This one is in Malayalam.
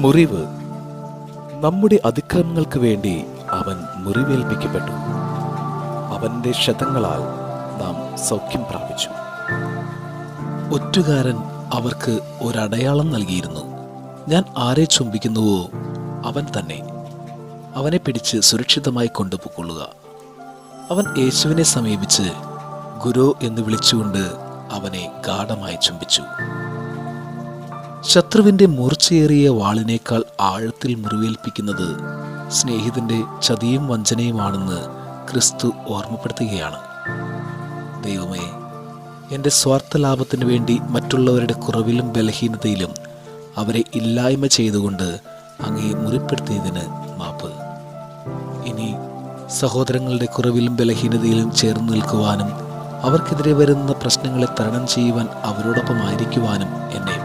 മുറിവ്. നമ്മുടെ അതിക്രമങ്ങൾക്ക് വേണ്ടി അവൻ മുറിവേൽപ്പിക്കപ്പെട്ടു. അവന്റെ ക്ഷതങ്ങളാൽ നാം സൗഖ്യം പ്രാപിച്ചു. ഒറ്റുകാരൻ അവർക്ക് ഒരടയാളം നൽകിയിരുന്നു. ഞാൻ ആരെ ചുംബിക്കുന്നുവോ അവൻ തന്നെ. അവനെ പിടിച്ച് സുരക്ഷിതമായി കൊണ്ടുപോയിക്കൊള്ളുക. അവൻ യേശുവിനെ സമീപിച്ച് ഗുരു എന്ന് വിളിച്ചുകൊണ്ട് അവനെ ഗാഢമായി ചുംബിച്ചു. ശത്രുവിൻ്റെ മൂർച്ചയേറിയ വാളിനേക്കാൾ ആഴത്തിൽ മുറിവേൽപ്പിക്കുന്നത് സ്നേഹിതന്റെ ചതിയും വഞ്ചനയുമാണെന്ന് ക്രിസ്തു ഓർമ്മപ്പെടുത്തുകയാണ്. ദൈവമേ, എൻ്റെ സ്വാർത്ഥ ലാഭത്തിനു വേണ്ടി മറ്റുള്ളവരുടെ കുറവിലും ബലഹീനതയിലും അവരെ ഇല്ലായ്മ ചെയ്തുകൊണ്ട് അങ്ങേ മുറിപ്പെടുത്തിയതിന് മാപ്പ്. ഇനി സഹോദരങ്ങളുടെ കുറവിലും ബലഹീനതയിലും ചേർന്ന് നിൽക്കുവാനും അവർക്കെതിരെ വരുന്ന പ്രശ്നങ്ങളെ തരണം ചെയ്യുവാൻ അവരോടൊപ്പം ആയിരിക്കുവാനും എന്നെ